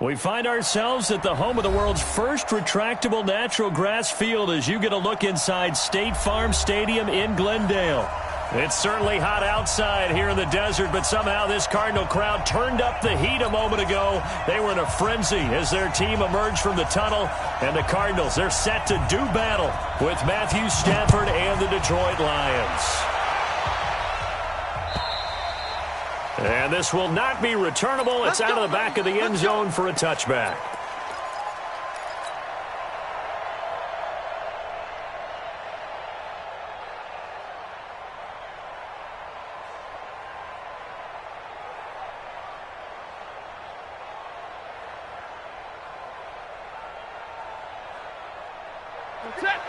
We find ourselves at the home of the world's first retractable natural grass field as you get a look inside State Farm Stadium in Glendale. It's certainly hot outside here in the desert, but somehow this Cardinal crowd turned up the heat a moment ago. They were in a frenzy as their team emerged from the tunnel, and the Cardinals, they're set to do battle with Matthew Stafford and the Detroit Lions. And this will not be returnable. It's out of the back of the end zone for a touchback.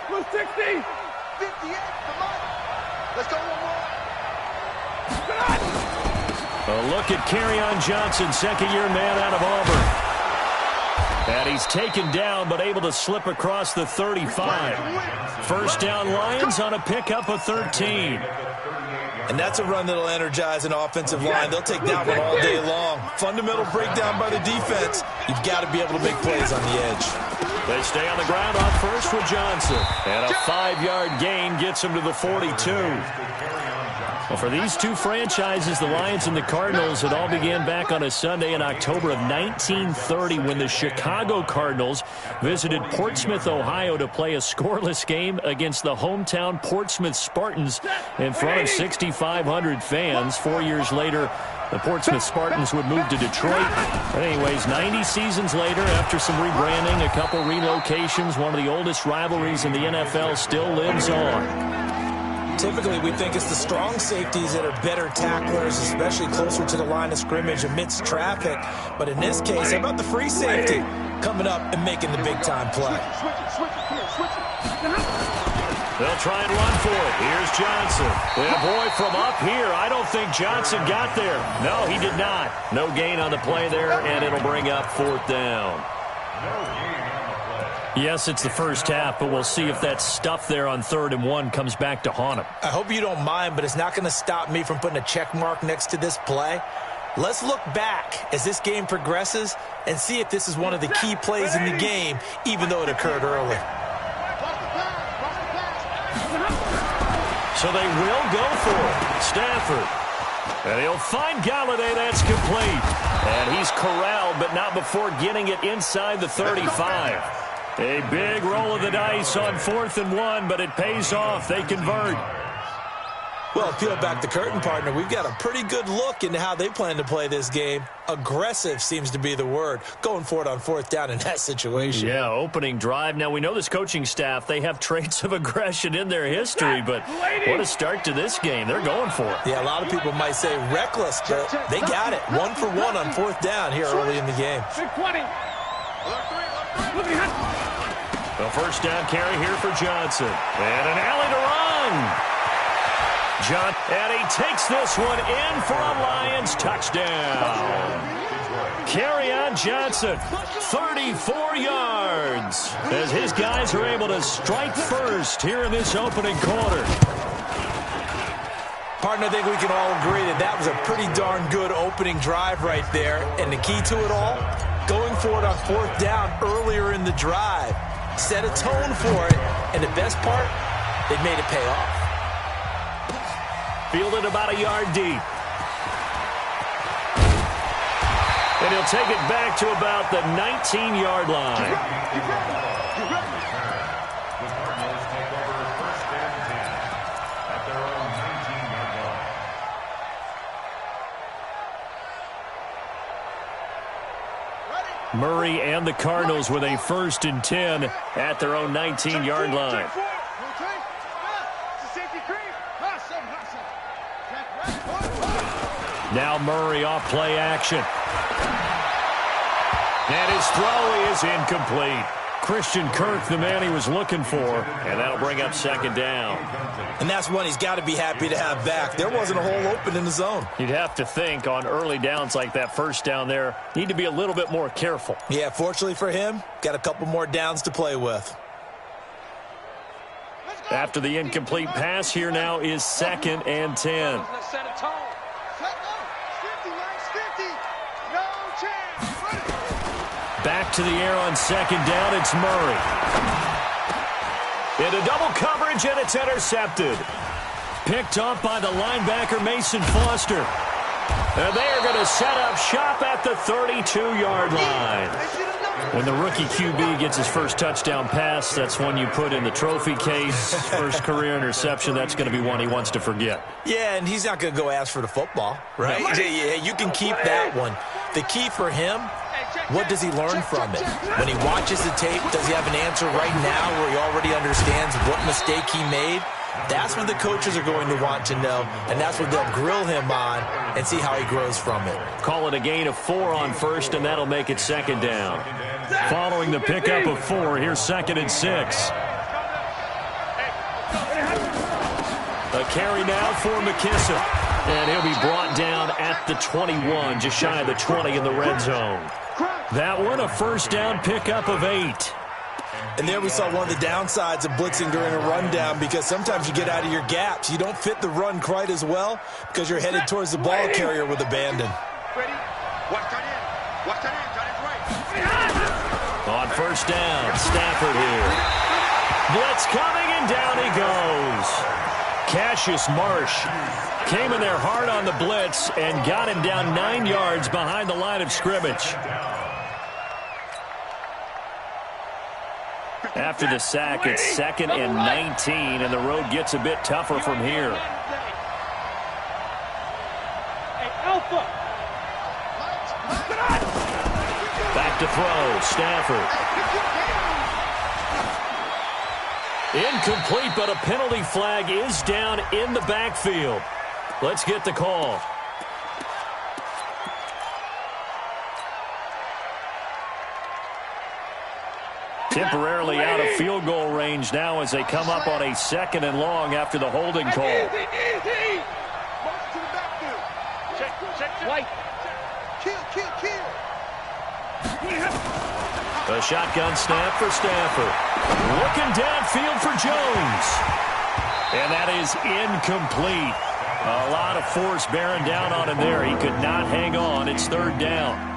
Blue 60. 58, come on. Let's go one more. A look at Kerryon Johnson, second-year man out of Auburn. And he's taken down, but able to slip across the 35. First down Lions on a pickup of 13. And that's a run that'll energize an offensive line. They'll take that one all day long. Fundamental breakdown by the defense. You've got to be able to make plays on the edge. They stay on the ground on first with Johnson. And a 5-yard gain gets him to the 42. Well, for these two franchises, the Lions and the Cardinals, it all began back on a Sunday in October of 1930 when the Chicago Cardinals visited Portsmouth, Ohio to play a scoreless game against the hometown Portsmouth Spartans in front of 6,500 fans. 4 years later, the Portsmouth Spartans would move to Detroit. But anyways, 90 seasons later, after some rebranding, a couple relocations, one of the oldest rivalries in the NFL still lives on. Typically, we think it's the strong safeties that are better tacklers, especially closer to the line of scrimmage amidst traffic. But in this case, how about the free safety coming up and making the big-time play? They'll try and run for it. Here's Johnson. And boy, from up here, I don't think Johnson got there. No, he did not. No gain on the play there, and it'll bring up fourth down. Yes, it's the first half, but we'll see if that stuff there on 3rd and 1 comes back to haunt him. I hope you don't mind, but it's not going to stop me from putting a check mark next to this play. Let's look back as this game progresses and see if this is one of the key plays in the game, even though it occurred early. So they will go for it. Stafford. And he'll find Galladay. That's complete. And he's corralled, but not before getting it inside the 35. A big roll of the dice on 4th and 1, but it pays off. They convert. Well, peel back the curtain, partner. We've got a pretty good look into how they plan to play this game. Aggressive seems to be the word. Going for it on 4th down in that situation. Yeah, opening drive. Now, we know this coaching staff, they have traits of aggression in their history, but what a start to this game. They're going for it. Yeah, a lot of people might say reckless, but they got it. 1 for 1 on 4th down here early in the game. The first down carry here for Johnson. And an alley to run. And he takes this one in for a Lions touchdown. Kerryon Johnson, 34 yards, as his guys are able to strike first here in this opening quarter. Partner, I think we can all agree that that was a pretty darn good opening drive right there. And the key to it all, going for it on 4th down earlier in the drive. Set a tone for it, and the best part, they made it pay off. Fielded about a yard deep. And he'll take it back to about the 19-yard line. Murray and the Cardinals with a 1st and 10 at their own 19-yard line. Now Murray off play action. And his throw is incomplete. Christian Kirk, the man he was looking for, and that'll bring up 2nd down. And that's one he's got to be happy to have back. There wasn't a hole open in the zone. You'd have to think on early downs like that first down there, need to be a little bit more careful. Yeah, fortunately for him, got a couple more downs to play with. After the incomplete pass, here now is 2nd and 10. Back to the air on second down. It's Murray. Into double coverage, and it's intercepted. Picked off by the linebacker, Mason Foster. And they are going to set up shop at the 32-yard line. When the rookie QB gets his first touchdown pass, that's one you put in the trophy case. First career interception, that's going to be one he wants to forget. Yeah, and he's not going to go ask for the football, right? Yeah, you can keep that one. The key for him, what does he learn from it? When he watches the tape, does he have an answer right now where he already understands what mistake he made? That's what the coaches are going to want to know, and that's what they'll grill him on and see how he grows from it. Call it a gain of 4 on first, and that'll make it second down. Following the pickup of 4, here's 2nd and 6. A carry now for McKissick. And he'll be brought down at the 21, just shy of the 20 in the red zone. That one, a first down pickup of 8. And there we saw one of the downsides of blitzing during a rundown, because sometimes you get out of your gaps. You don't fit the run quite as well because you're headed towards the ball carrier with abandon. On first down, Stafford here. Blitz coming, and down he goes. Cassius Marsh came in there hard on the blitz and got him down 9 yards behind the line of scrimmage. After the sack, it's 2nd and 19, and the road gets a bit tougher from here. Back to throw, Stafford. Incomplete, but a penalty flag is down in the backfield. Let's get the call. Temporarily out of field goal range now as they come up on a 2nd and long after the holding call. A shotgun snap for Stafford. Looking downfield for Jones. And that is incomplete. A lot of force bearing down on him there. He could not hang on. It's 3rd down.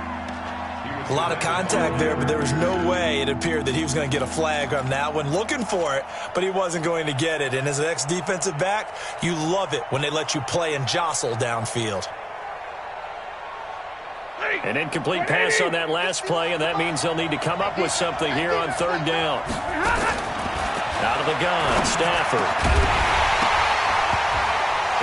A lot of contact there, but there was no way it appeared that he was going to get a flag on that one. Looking for it, but he wasn't going to get it. And as an ex-defensive back, you love it when they let you play and jostle downfield. An incomplete pass on that last play, and that means they'll need to come up with something here on 3rd down. Out of the gun, Stafford.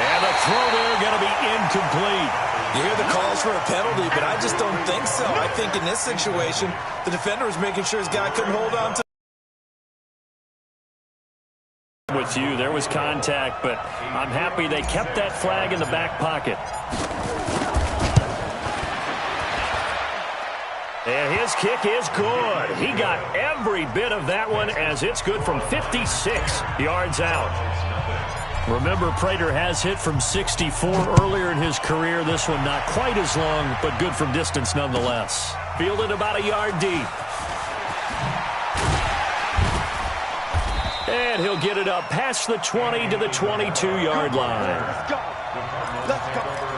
And the throw there going to be incomplete. You hear the calls for a penalty, but I just don't think so. I think in this situation, the defender was making sure his guy couldn't hold on to. With you, there was contact, but I'm happy they kept that flag in the back pocket. And his kick is good. He got every bit of that one, as it's good from 56 yards out. Remember, Prater has hit from 64 earlier in his career. This one not quite as long, but good from distance nonetheless. Fielded about a yard deep. And he'll get it up past the 20 to the 22-yard line. Let's go. Let's go.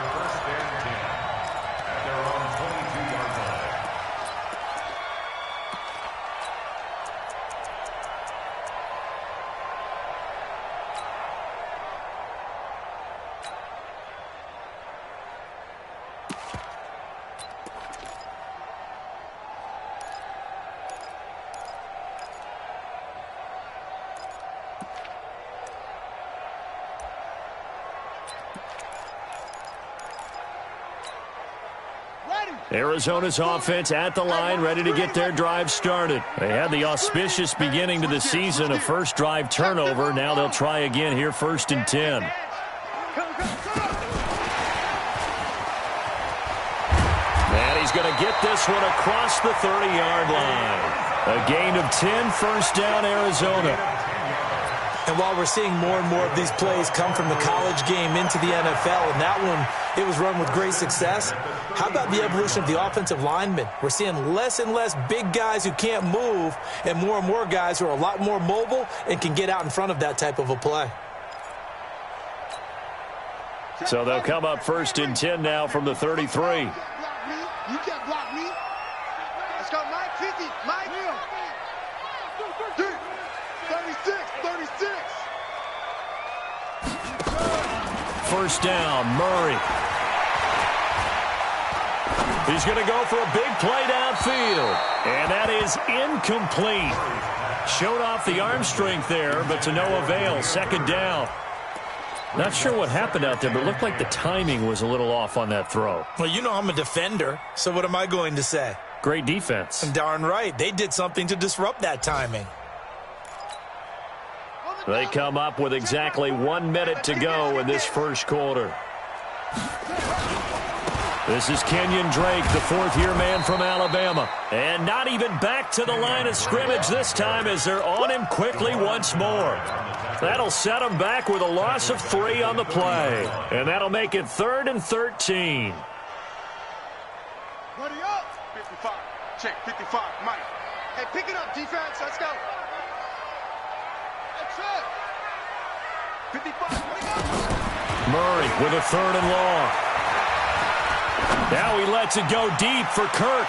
Arizona's offense at the line, ready to get their drive started. They had the auspicious beginning to the season, a first drive turnover. Now they'll try again here, 1st and 10. And he's going to get this one across the 30-yard line. A gain of 10, first down, Arizona. And while we're seeing more and more of these plays come from the college game into the NFL, and that one, it was run with great success, how about the evolution of the offensive linemen? We're seeing less and less big guys who can't move and more guys who are a lot more mobile and can get out in front of that type of a play. So they'll come up 1st and 10 now from the 33. You can't block me. Let's go, Mike. 50, Mike. 36, 36. First down, Murray. He's going to go for a big play downfield. And that is incomplete. Showed off the arm strength there, but to no avail. Second down. Not sure what happened out there, but it looked like the timing was a little off on that throw. Well, you know I'm a defender, so what am I going to say? Great defense. And darn right. They did something to disrupt that timing. They come up with exactly 1 minute to go in this first quarter. This is Kenyon Drake, the fourth-year man from Alabama. And not even back to the line of scrimmage this time as they're on him quickly once more. That'll set him back with a loss of 3 on the play. And that'll make it 3rd and 13. Ready up. 55. Check 55, Mike. Hey, pick it up, defense. Let's go. That's it. 55. Ready up. Murray with a 3rd and long. Now he lets it go deep for Kirk.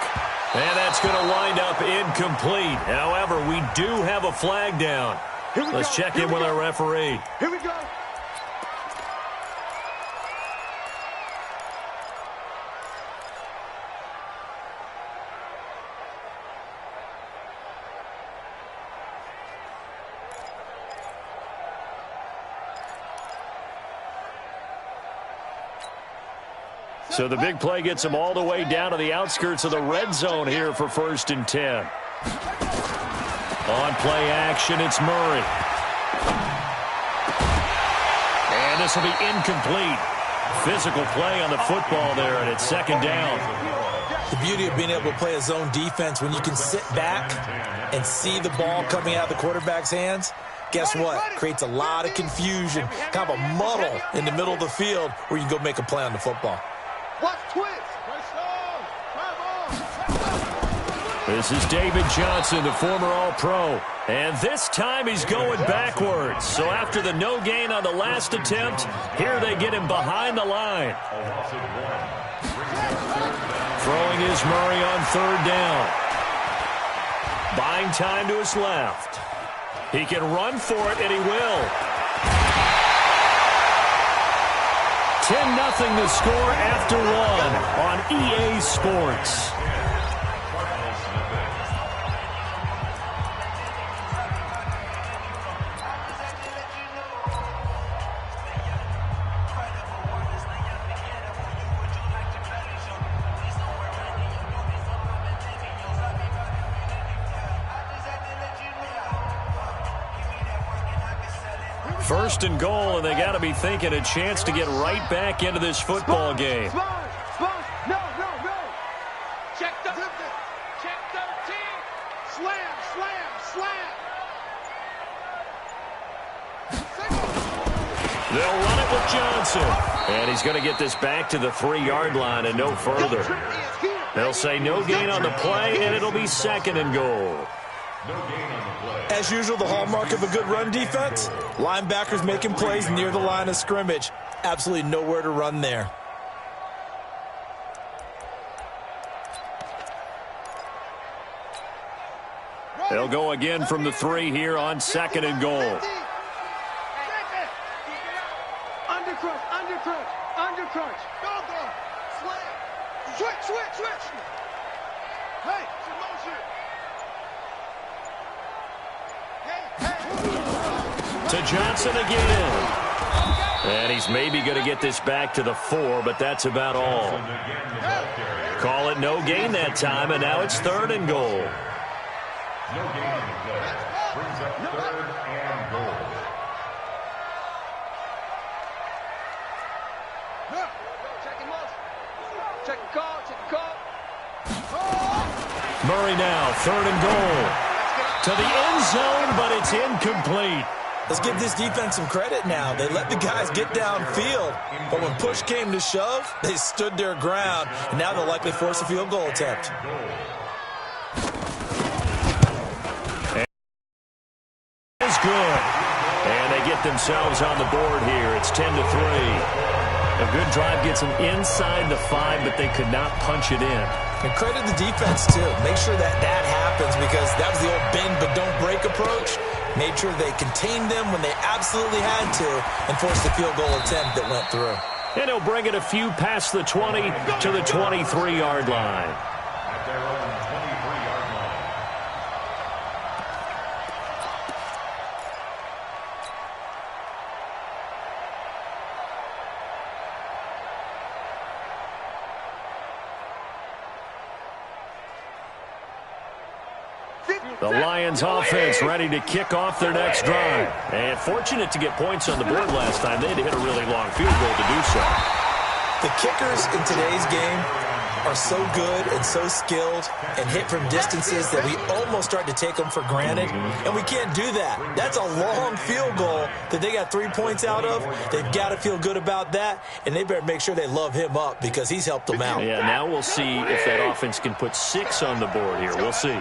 And that's going to wind up incomplete. However, we do have a flag down. Let's check in with our referee. Here we go. So the big play gets him all the way down to the outskirts of the red zone here for 1st and 10. On play action, it's Murray. And this will be incomplete. Physical play on the football there, and it's 2nd down. The beauty of being able to play a zone defense when you can sit back and see the ball coming out of the quarterback's hands, guess what? Creates a lot of confusion, kind of a muddle in the middle of the field where you can go make a play on the football. Watch twist. This is David Johnson, the former All-Pro. And this time he's going backwards. So after the no gain on the last attempt, here they get him behind the line. Throwing is Murray on 3rd down. Buying time to his left. He can run for it, and he will. 10-0 the score after 1 on EA Sports. First and goal, and they got to be thinking a chance to get right back into this football game. No. Check 13. Slam. They'll run it with Johnson. And he's going to get this back to the 3-yard line and no further. They'll say no gain on the play, and it'll be 2nd and goal. As usual, the hallmark of a good run defense, linebackers making plays near the line of scrimmage. Absolutely nowhere to run there. They'll go again from the 3 here on 2nd and goal. Undercrunch. Go. Slam. Switch. Hey, motion. To Johnson again. And he's maybe going to get this back to the 4, but that's about all. Call it no gain that time, and now it's 3rd and goal. No gain on the play. Brings up 3rd and goal. Check the call. Murray now, 3rd and goal. To the end zone, but it's incomplete. Let's give this defense some credit now. They let the guys get downfield, but when push came to shove, they stood their ground, and now they'll likely force a field goal attempt. It's good. And they get themselves on the board here. It's 10-3. A good drive gets them inside the 5, but they could not punch it in. And credit the defense, too. Make sure that Dolphins because that was the old bend but don't break approach. Made sure they contained them when they absolutely had to and forced the field goal attempt that went through. And he'll bring it a few past the 20 to the 23-yard line. At their own 23-yard line. The Lions offense ready to kick off their next drive. And fortunate to get points on the board last time. They had to hit a really long field goal to do so. The kickers in today's game are so good and so skilled and hit from distances that we almost start to take them for granted, and we can't do that. That's a long field goal that they got 3 points out of. They've got to feel good about that, and they better make sure they love him up because he's helped them out. Yeah, now we'll see if that offense can put 6 on the board here. We'll see.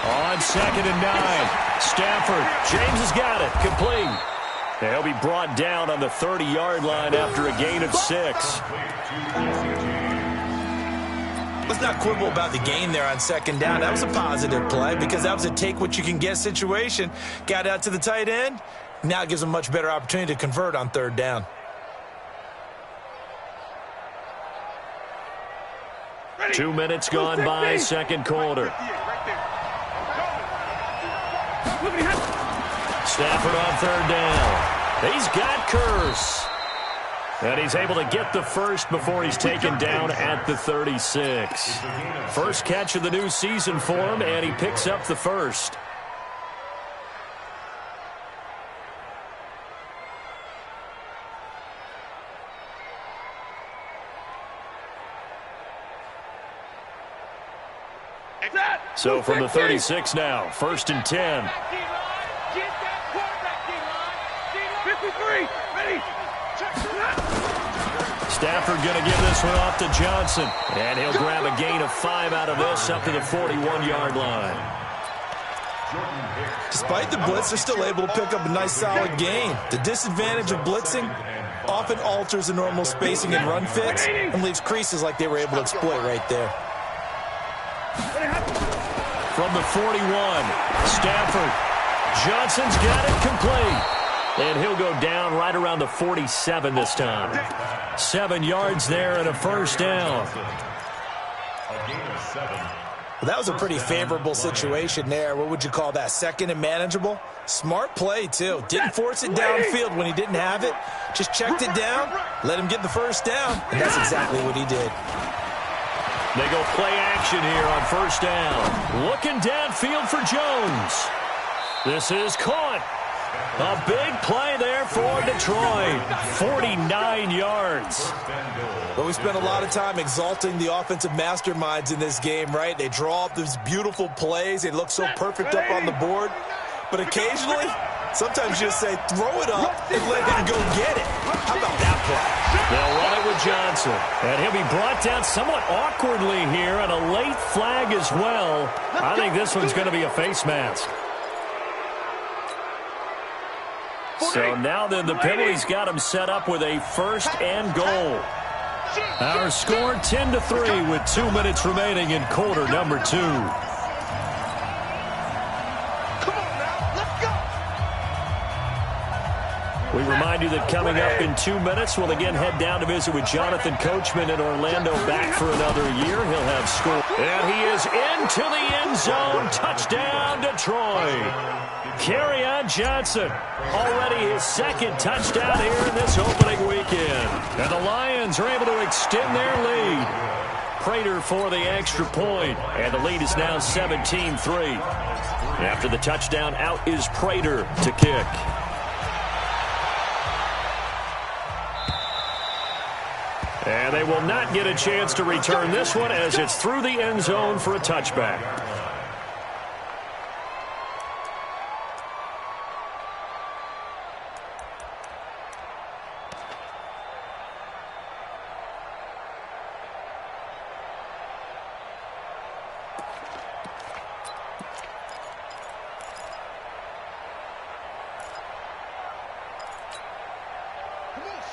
On 2nd and 9, Stafford. James has got it. Complete. He'll be brought down on the 30-yard line after a gain of 6. Let's not quibble about the gain there on 2nd down. That was a positive play because that was a take-what-you-can-get situation. Got out to the tight end. Now it gives them a much better opportunity to convert on 3rd down. Ready. 2 minutes gone by, second quarter. Stafford on 3rd down. He's got Curse. And he's able to get the first before he's taken down at the 36. First catch of the new season for him, and he picks up the first. So from the 36 now, 1st and 10. 53, ready. Stafford going to give this one off to Johnson. And he'll grab a gain of 5 out of this up to the 41-yard line. Despite the blitz, they're still able to pick up a nice solid gain. The disadvantage of blitzing often alters the normal spacing and run fits and leaves creases like they were able to exploit right there. From the 41, Stafford. Johnson's got it complete. And he'll go down right around the 47 this time. 7 yards there and a first down. A gain of 7. Well, that was a pretty favorable situation there. What would you call that? 2nd and manageable? Smart play, too. Didn't force it downfield when he didn't have it. Just checked it down, let him get the first down, and that's exactly what he did. They go play action here on 1st down. Looking downfield for Jones. This is caught. A big play there for Detroit. 49 yards. But we spent a lot of time exalting the offensive masterminds in this game, right? They draw up these beautiful plays. They look so perfect up on the board. But occasionally, sometimes you just say, throw it up and let him go get it. How about that play? They'll run it with Johnson. And he'll be brought down somewhat awkwardly here on a late flag as well. I think this one's going to be a face mask. So now then the penalty's got him set up with a 1st and goal. Our score 10-3 with 2 minutes remaining in quarter number 2. We remind you that coming up in 2 minutes, we'll again head down to visit with Jonathan Coachman in Orlando, back for another year. He'll have score. And he is into the end zone. Touchdown, Detroit. Kerryon Johnson, already his 2nd touchdown here in this opening weekend. And the Lions are able to extend their lead. Prater for the extra point, and the lead is now 17-3. After the touchdown, out is Prater to kick. And they will not get a chance to return this one as it's through the end zone for a touchback.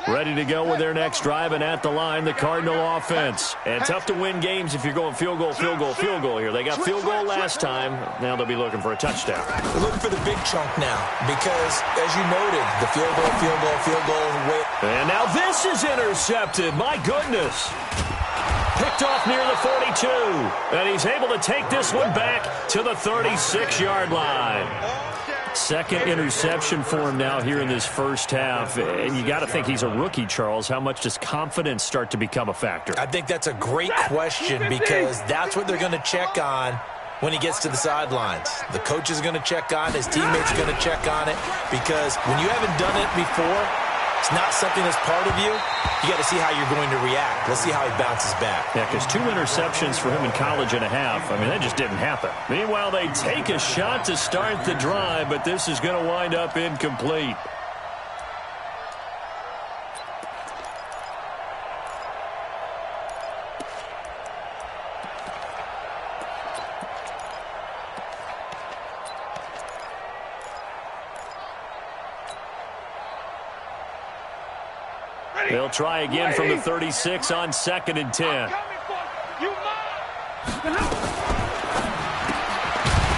Ready to go with their next drive, and at the line, the Cardinal offense. And tough to win games if you're going field goal, field goal, field goal here. They got field goal last time. Now they'll be looking for a touchdown. They're looking for the big chunk now because, as you noted, the field goal, field goal, field goal. And now this is intercepted. My goodness. Picked off near the 42. And he's able to take this one back to the 36-yard line. Second interception for him now here in this first half. And you got to think he's a rookie, Charles. How much does confidence start to become a factor? I think that's a great question because that's what they're going to check on when he gets to the sidelines. The coach is going to check on, his teammates are going to check on it because when you haven't done it before, it's not something that's part of you. You got to see how you're going to react. Let's see how he bounces back. Yeah, because 2 interceptions for him in college and a half. I mean, that just didn't happen. Meanwhile, they take a shot to start the drive, but this is going to wind up incomplete. They'll try again from the 36 on 2nd and 10.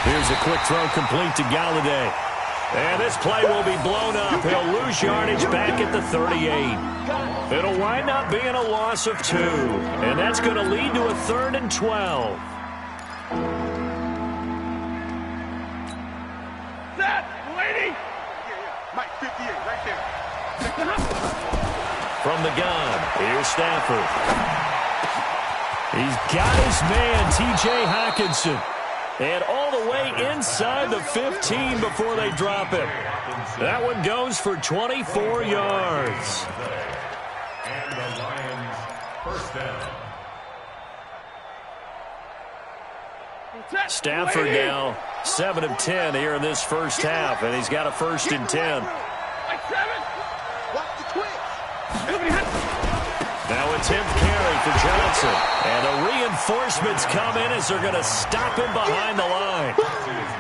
Here's a quick throw complete to Galladay. And this play will be blown up. He'll lose yardage back at the 38. It'll wind up being a loss of 2. And that's going to lead to a 3rd and 12. Set, lady. Mike, 58, right there. From the gun, here's Stafford. He's got his man, T.J. Hockenson. And all the way inside the 15 before they drop him. That one goes for 24 yards. And the Lions first down. Stafford now 7 of 10 here in this first half, and he's got a 1st and 10. Now a 10th carry for Johnson. And the reinforcements come in as they're going to stop him behind the line.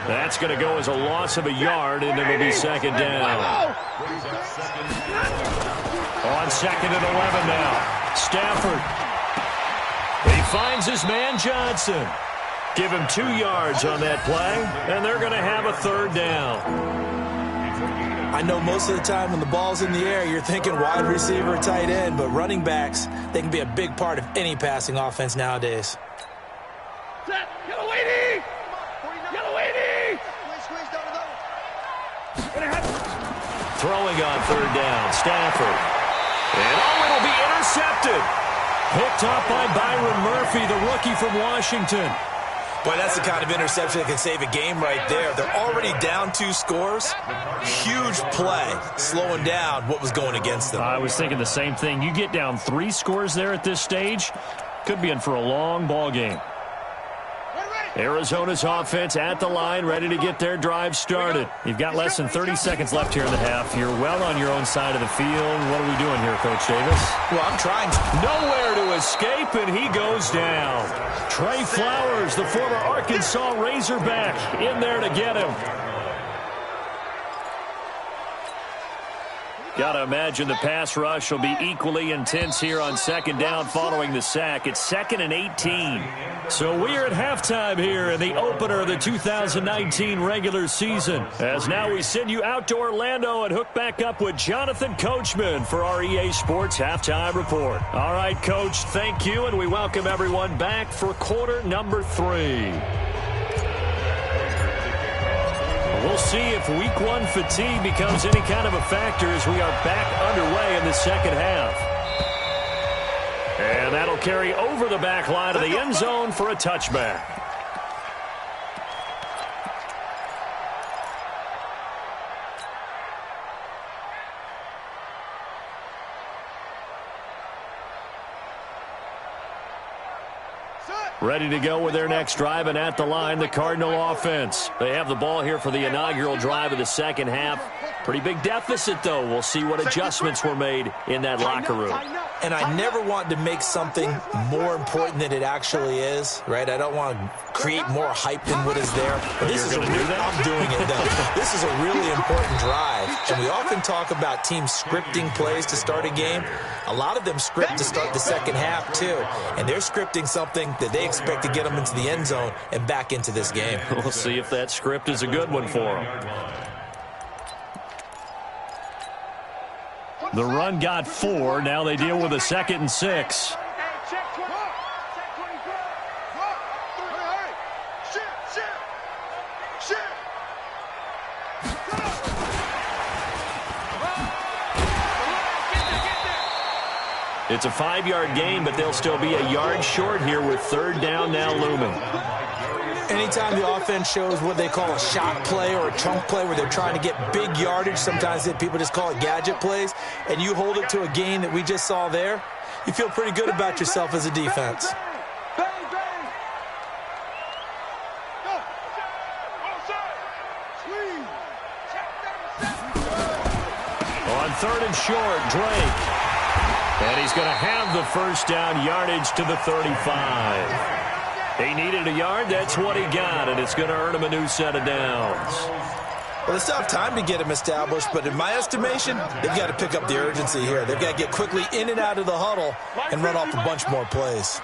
That's going to go as a loss of a yard, and it'll be 2nd down. On 2nd and 11 now. Stafford. He finds his man Johnson. Give him 2 yards on that play, and they're going to have a 3rd down. I know most of the time when the ball's in the air, you're thinking wide receiver, tight end, but running backs, they can be a big part of any passing offense nowadays. Set, yellow lady! Yellow lady! Throwing on 3rd down, Stafford. And it'll be intercepted. Picked off by Byron Murphy, the rookie from Washington. Boy, that's the kind of interception that can save a game right there. They're already down 2 scores. Huge play, slowing down what was going against them. I was thinking the same thing. You get down 3 scores there at this stage, could be in for a long ball game. Arizona's offense at the line, ready to get their drive started. You've got less than 30 seconds left here in the half. You're well on your own side of the field. What are we doing here, Coach Davis? Well, I'm trying. Nowhere to escape, and he goes down. Trey Flowers, the former Arkansas Razorback, in there to get him. Got to imagine the pass rush will be equally intense here on 2nd down following the sack. It's 2nd and 18. So we're at halftime here in the opener of the 2019 regular season. As now we send you out to Orlando and hook back up with Jonathan Coachman for our EA Sports Halftime Report. All right, Coach, thank you, and we welcome everyone back for quarter number 3. We'll see if week 1 fatigue becomes any kind of a factor as we are back underway in the 2nd half. And that'll carry over the back line of the end zone for a touchback. Ready to go with their next drive, and at the line, the Cardinal offense. They have the ball here for the inaugural drive of the 2nd half. Pretty big deficit, though. We'll see what adjustments were made in that locker room. and I never want to make something more important than it actually is, right? I don't want to create more hype than what is there. But this is I'm doing it, though. This is a really important drive. And we often talk about teams scripting plays to start a game. A lot of them script to start the second half, too. And they're scripting something that they expect to get them into the end zone and back into this game. We'll see if that script is a good one for them. The run got 4. Now they deal with a 2nd and 6. It's a 5-yard gain, but they'll still be a yard short here with 3rd down now looming. Anytime the offense shows what they call a shot play or a chunk play where they're trying to get big yardage, sometimes people just call it gadget plays, and you hold it to a gain that we just saw there, you feel pretty good about yourself as a defense. On 3rd and short, Drake. And he's going to have the 1st down yardage to the 35. He needed a yard. That's what he got, and it's going to earn him a new set of downs. Well, it's tough time to get him established, but in my estimation, they've got to pick up the urgency here. They've got to get quickly in and out of the huddle and run off a bunch more plays.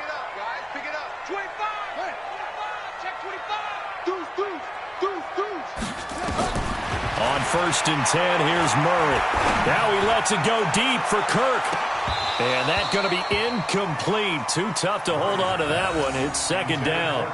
On 1st and 10, here's Murray. Now he lets it go deep for Kirk. And that's going to be incomplete. Too tough to hold on to that one. It's 2nd down.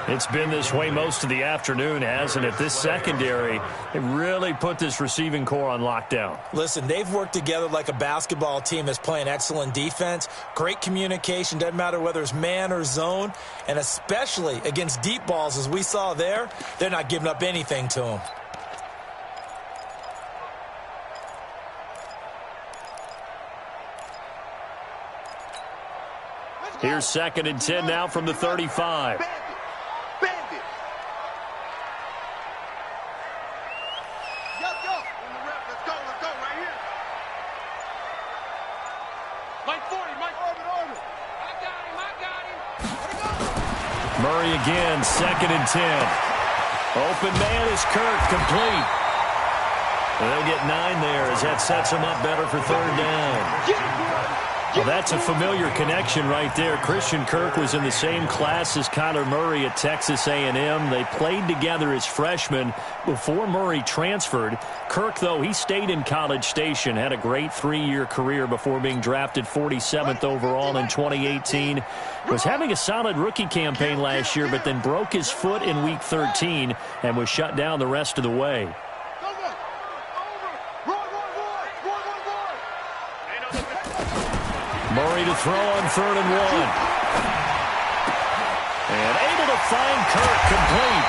It's been this way most of the afternoon, hasn't it? This secondary, it really put this receiving core on lockdown. Listen, they've worked together like a basketball team that's playing excellent defense. Great communication. Doesn't matter whether it's man or zone. And especially against deep balls, as we saw there, they're not giving up anything to them. Here's 2nd and 10 now from the 35. Bandit. Yo. Let's go right here. Mike 40, Mike. Orbit. I got him. Murray again, 2nd and 10. Open man is Kirk, complete. They'll get 9 there as that sets them up better for 3rd down. Well, that's a familiar connection right there. Christian Kirk was in the same class as Kyler Murray at Texas A&M. They played together as freshmen before Murray transferred. Kirk, though, he stayed in College Station, had a great 3-year career before being drafted 47th overall in 2018. Was having a solid rookie campaign last year, but then broke his foot in Week 13 and was shut down the rest of the way. Murray to throw on 3rd and 1. And able to find Kirk, complete.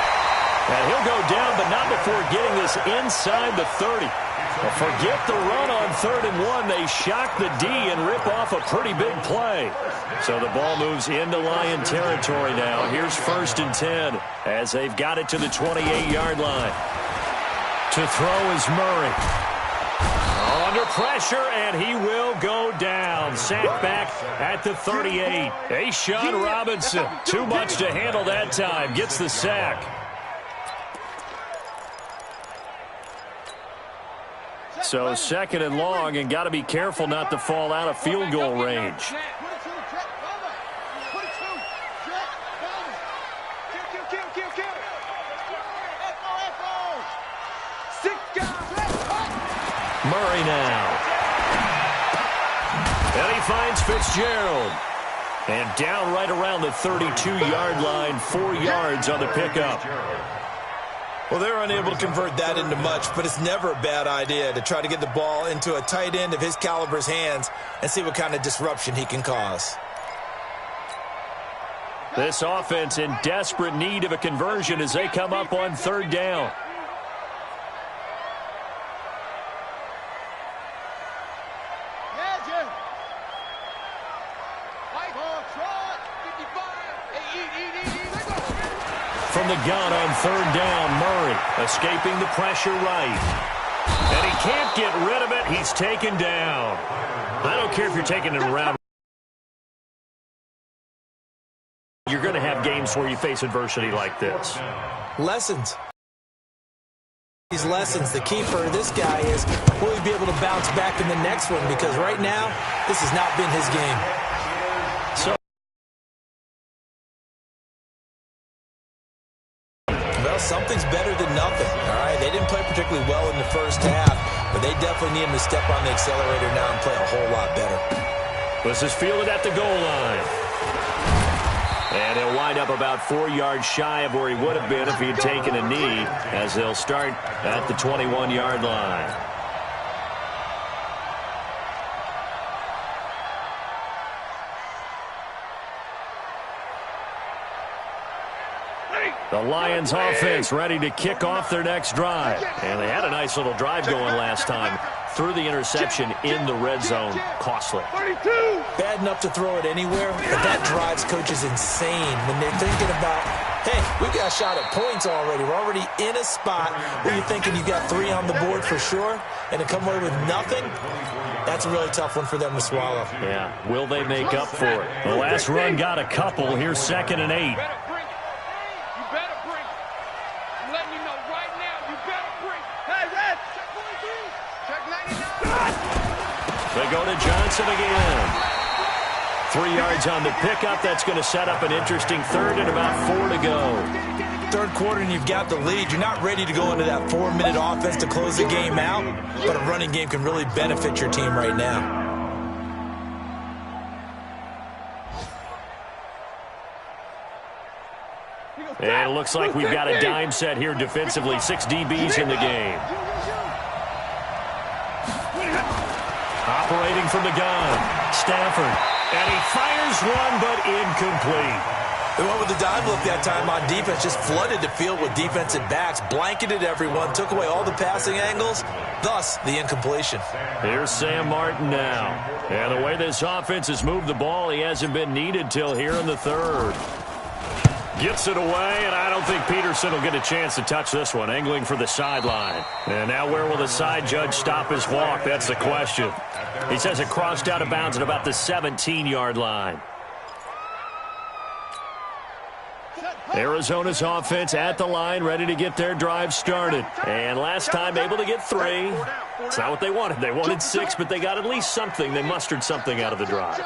And he'll go down, but not before getting this inside the 30. Well, forget the run on 3rd and 1. They shock the D and rip off a pretty big play. So the ball moves into Lion territory now. Here's 1st and 10 as they've got it to the 28-yard line. To throw is Murray. Under pressure, and he will go down. Sacked back at the 38. Ashawn Robinson, too much to handle that time. Gets the sack. So 2nd and long, and got to be careful not to fall out of field goal range. Murray now. And he finds Fitzgerald. And down right around the 32-yard line, 4 yards on the pickup. Well, they're unable to convert that into much, but it's never a bad idea to try to get the ball into a tight end of his caliber's hands and see what kind of disruption he can cause. This offense in desperate need of a conversion as they come up on 3rd down. From the gun on 3rd down, Murray escaping the pressure right. And he can't get rid of it. He's taken down. I don't care if you're taking it around. You're going to have games where you face adversity like this. Lessons. These lessons, the key for this guy is, will he be able to bounce back in the next one? Because right now, this has not been his game. So, well, something's better than nothing, all right? They didn't play particularly well in the first half, but they definitely need him to step on the accelerator now and play a whole lot better. This is fielded at the goal line. And he'll wind up about 4 yards shy of where he would have been if he'd taken a knee, as they'll start at the 21-yard line. The Lions offense ready to kick off their next drive. And they had a nice little drive going last time. Threw the interception in the red zone. Costly. Bad enough to throw it anywhere, but that drives coaches insane when they're thinking about, hey, we got a shot at points already. We're already in a spot where you're thinking you got 3 on the board for sure, and to come away with nothing, that's a really tough one for them to swallow. Yeah, will they make up for it? The last run got a couple. Here's 2nd and 8. They go to Johnson again. 3 yards on the pickup. That's going to set up an interesting third and about 4 to go. Third quarter and you've got the lead. You're not ready to go into that 4-minute offense to close the game out, but a running game can really benefit your team right now. And it looks like we've got a dime set here defensively. 6 DBs in the game. Operating from the gun, Stafford. And he fires one, but incomplete. They went with the dime look that time on defense, just flooded the field with defensive backs, blanketed everyone, took away all the passing angles, thus the incompletion. Here's Sam Martin now. And the way this offense has moved the ball, he hasn't been needed till here in the third. Gets it away, and I don't think Peterson will get a chance to touch this one. Angling for the sideline. And now where will the side judge stop his walk? That's the question. He says it crossed out of bounds at about the 17-yard line. Arizona's offense at the line, ready to get their drive started. And last time able to get 3. It's not what they wanted. They wanted 6, but they got at least something. They mustered something out of the drive.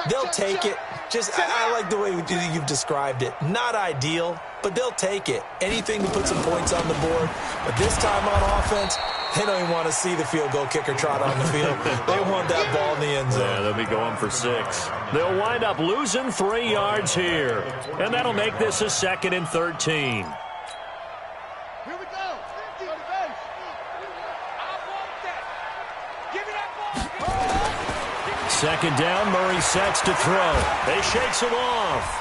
They'll take it. I like the way you've described it. Not ideal, but they'll take it. Anything to put some points on the board. But this time on offense, they don't even want to see the field goal kicker trot on the field. They want that ball in the end zone. Yeah, they'll be going for 6. They'll wind up losing 3 yards here. And that'll make this a 2nd and 13. Here we go. Second down, Murray sets to throw. They shakes him off.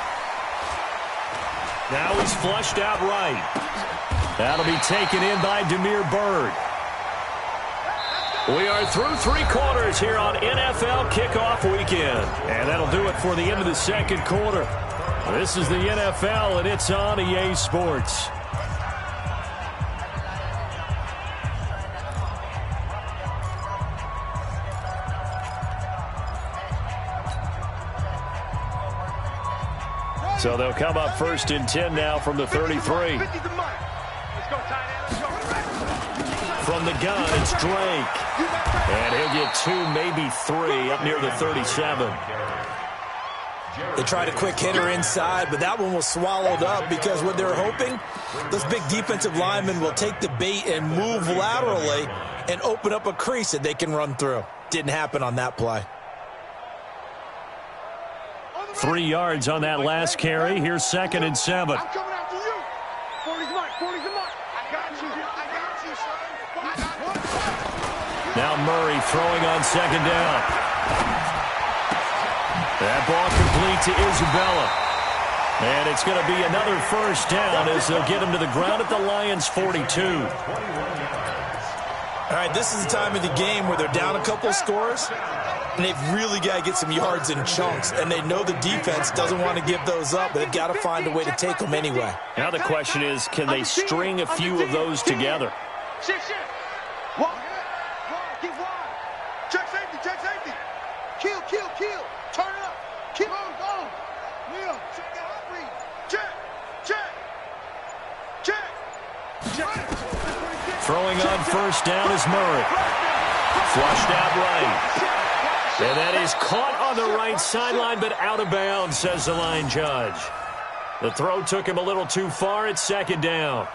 Now he's flushed out right. That'll be taken in by Damiere Byrd. We are through 3 quarters here on NFL Kickoff Weekend. And that'll do it for the end of the second quarter. This is the NFL, and it's on EA Sports. So they'll come up 1st and 10 now from the 33. From the gun, it's Drake. And he'll get 2, maybe 3 up near the 37. They tried a quick hitter inside, but that one was swallowed up because what they're hoping, those big defensive linemen will take the bait and move laterally and open up a crease that they can run through. Didn't happen on that play. 3 yards on that last carry. Here's 2nd and 7. I'm coming after you. 40's mine. 40's mine. I got you. I got you, son. Now Murray throwing on 2nd down. That ball complete to Isabella. And it's going to be another 1st down as they'll get him to the ground at the Lions' 42. All right, this is the time of the game where they're down a couple scores, and they've really got to get some yards in chunks, and they know the defense doesn't want to give those up, but they've got to find a way to take them anyway. Now the question is, can they string a few of those together? Get wide. Check safety, check safety. Kill, kill, kill. Turn it up. Keep on going. Leo, check the hot read. Check, check, check. Check. Throwing on first down is Murray. Flushed out right. And that is caught on the right sideline, but out of bounds, says the line judge. The throw took him a little too far. It's second down.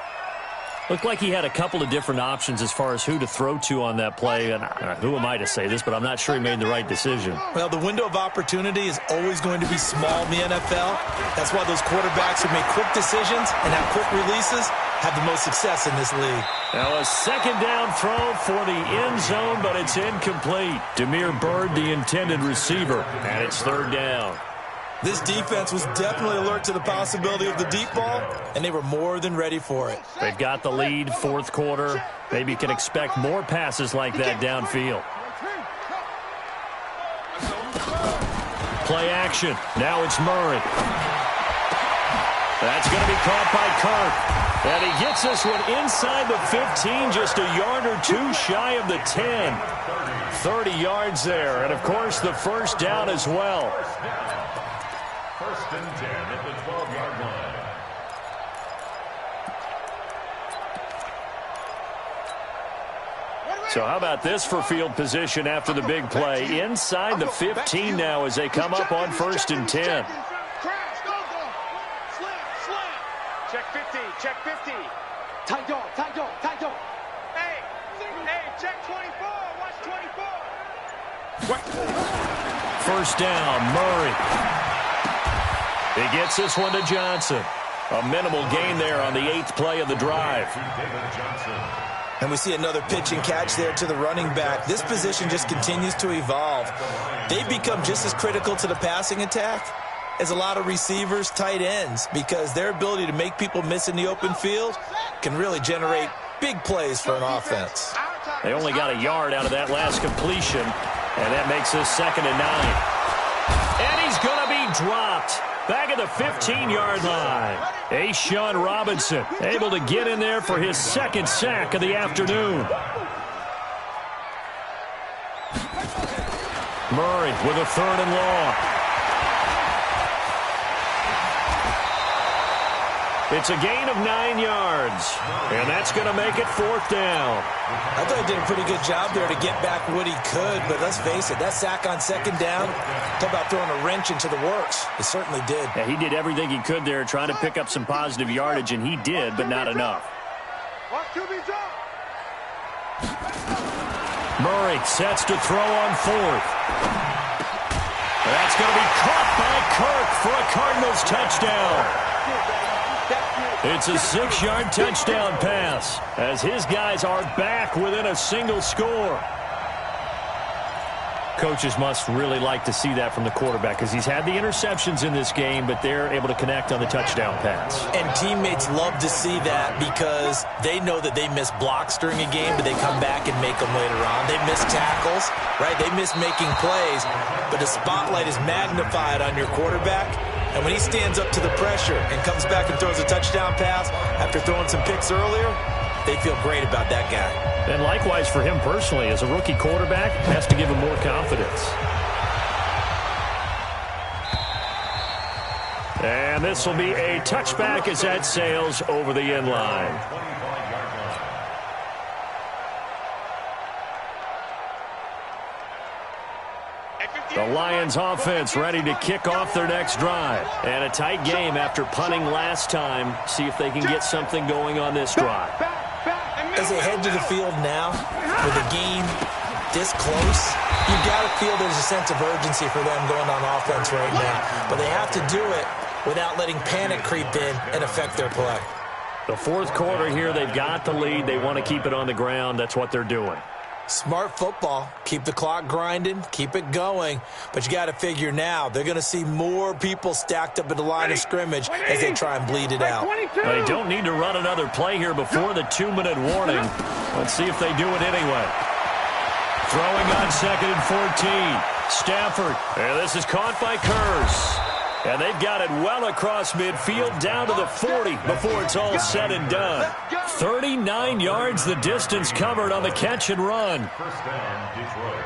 Looked like he had a couple of different options as far as who to throw to on that play. And who am I to say this, but I'm not sure he made the right decision. Well, the window of opportunity is always going to be small in the NFL. That's why those quarterbacks who make quick decisions and have quick releases have the most success in this league. Now a second down throw for the end zone, but it's incomplete. Demir Bird, the intended receiver, and it's third down. This defense was definitely alert to the possibility of the deep ball, and they were more than ready for it. They've got the lead, fourth quarter. Maybe you can expect more passes like that downfield. Play action. Now it's Murray. That's going to be caught by Kirk. And he gets this one inside the 15, just a yard or two shy of the 10. 30 yards there, and of course the first down as well. First and 10 at the 12-yard line. So how about this for field position after the big play? Inside the 15 now as they come up on first and 10. Check 50, check 50. Tight dog, tight dog, tight dog. Hey, check 24, watch 24. First down, Murray. He gets this one to Johnson. A minimal gain there on the 8th play of the drive. And we see another pitch and catch there to the running back. This position just continues to evolve. They've become just as critical to the passing attack as a lot of receivers, tight ends, because their ability to make people miss in the open field can really generate big plays for an offense. They only got a yard out of that last completion, and that makes this second and 9. And he's going to be dropped. Back at the 15-yard line. A'Shawn Robinson able to get in there for his second sack of the afternoon. Murray with a third and long. It's a gain of 9 yards, and that's going to make it fourth down. I thought he did a pretty good job there to get back what he could, but let's face it, that sack on second down, talk about throwing a wrench into the works. He certainly did. Yeah, he did everything he could there trying to pick up some positive yardage, and he did, but not enough. Murray sets to throw on fourth. That's going to be caught by Kirk for a Cardinals touchdown. It's a 6-yard touchdown pass as his guys are back within a single score. Coaches must really like to see that from the quarterback because he's had the interceptions in this game, but they're able to connect on the touchdown pass. And teammates love to see that because they know that they miss blocks during a game, but they come back and make them later on. They miss tackles, right? They miss making plays, but the spotlight is magnified on your quarterback. And when he stands up to the pressure and comes back and throws a touchdown pass after throwing some picks earlier, they feel great about that guy. And likewise for him personally, as a rookie quarterback, has to give him more confidence. And this will be a touchback as that sails over the end line. The Lions offense ready to kick off their next drive. And a tight game after punting last time. See if they can get something going on this drive. As they head to the field now, with the game this close, you've got to feel there's a sense of urgency for them going on offense right now. But they have to do it without letting panic creep in and affect their play. The fourth quarter here, they've got the lead. They want to keep it on the ground. That's what they're doing. Smart football. Keep the clock grinding. Keep it going. But you got to figure now, they're going to see more people stacked up at the line of scrimmage as they try and bleed it out. They don't need to run another play here before the 2-minute warning. Let's see if they do it anyway. Throwing on second and 14. Stafford. And this is caught by Kurz. And they've got it well across midfield down to the 40 before it's all said and done. 39 yards the distance covered on the catch and run. First down, Detroit.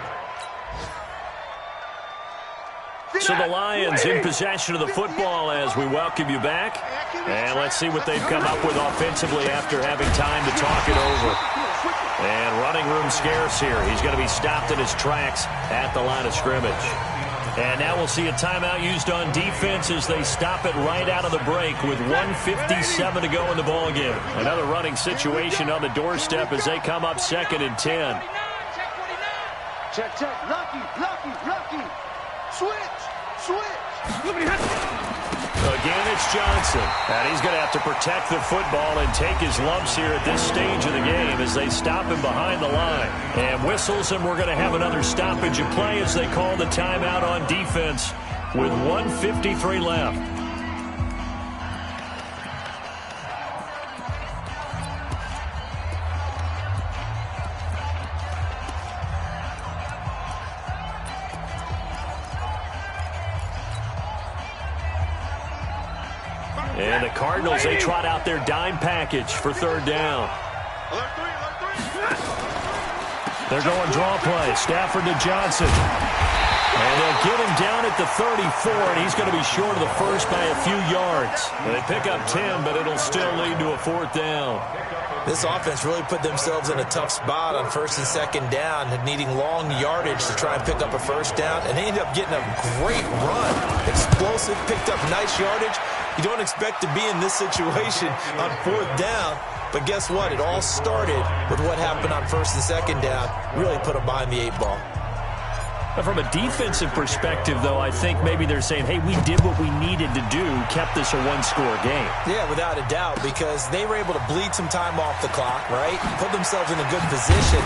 So the Lions in possession of the football as we welcome you back. And let's see what they've come up with offensively after having time to talk it over. And running room scarce here. He's going to be stopped in his tracks at the line of scrimmage. And now we'll see a timeout used on defense as they stop it right out of the break with 1:57 to go in the ballgame. Another running situation on the doorstep as they come up 2nd and 10. Check, check. Lucky. Switch. Again, it's Johnson. And he's going to have to protect the football and take his lumps here at this stage of the game as they stop him behind the line. And whistles, and we're going to have another stoppage of play as they call the timeout on defense with 1:53 left. And the Cardinals, they trot out their dime package for 3rd down. They're going draw play. Stafford to Johnson. And they'll get him down at the 34, and he's going to be short of the first by a few yards. And they pick up 10, but it'll still lead to a 4th down. This offense really put themselves in a tough spot on 1st and 2nd down, needing long yardage to try and pick up a 1st down, and they ended up getting a great run. Explosive, picked up nice yardage. You don't expect to be in this situation on 4th down, but guess what? It all started with what happened on 1st and 2nd down. Really put them behind the 8 ball. From a defensive perspective, though, I think maybe they're saying, hey, we did what we needed to do, kept this a 1-score game. Yeah, without a doubt, because they were able to bleed some time off the clock, right? Put themselves in a good position,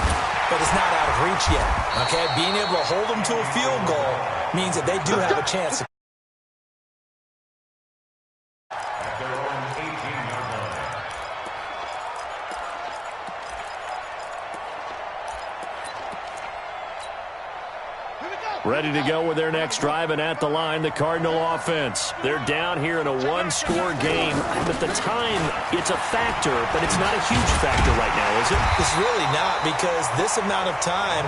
but it's not out of reach yet, okay? Being able to hold them to a field goal means that they do have a chance to ready to go with their next drive, and at the line, the Cardinal offense. They're down here in a 1-score game. But the time, it's a factor, but it's not a huge factor right now, is it? It's really not, because this amount of time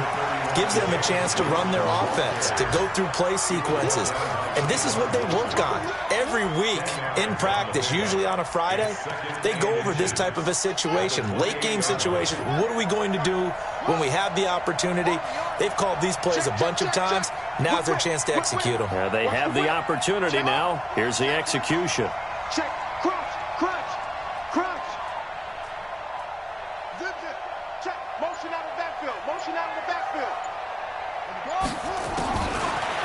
gives them a chance to run their offense, to go through play sequences. And this is what they work on every week in practice, usually on a Friday. They go over this type of a situation, late game situation. What are we going to do when we have the opportunity? They've called these plays a bunch of times. Now's their chance to execute them. Yeah, they have the opportunity now. Here's the execution. Check. Crunch. Zip. Check. Motion out of the backfield.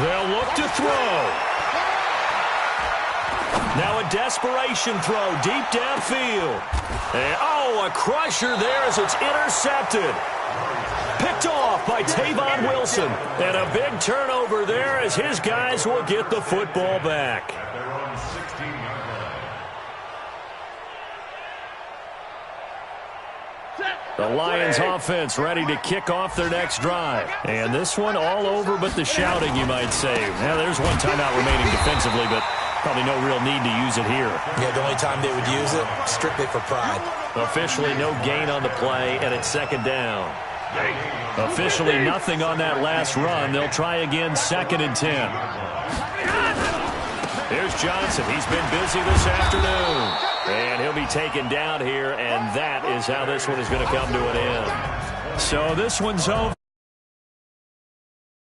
They'll look to throw. Now a desperation throw deep downfield. And, a crusher there as it's intercepted. Picked off by Tavon Wilson. And a big turnover there as his guys will get the football back. At their own 16-yard line. The Lions offense ready to kick off their next drive. And this one all over but the shouting, you might say. Now, there's one timeout remaining defensively, but probably no real need to use it here. Yeah, the only time they would use it, strictly for pride. Officially no gain on the play, and it's 2nd down. Officially nothing on that last run. They'll try again 2nd and 10. Here's Johnson. He's been busy this afternoon. And he'll be taken down here, and that is how this one is going to come to an end. So this one's over.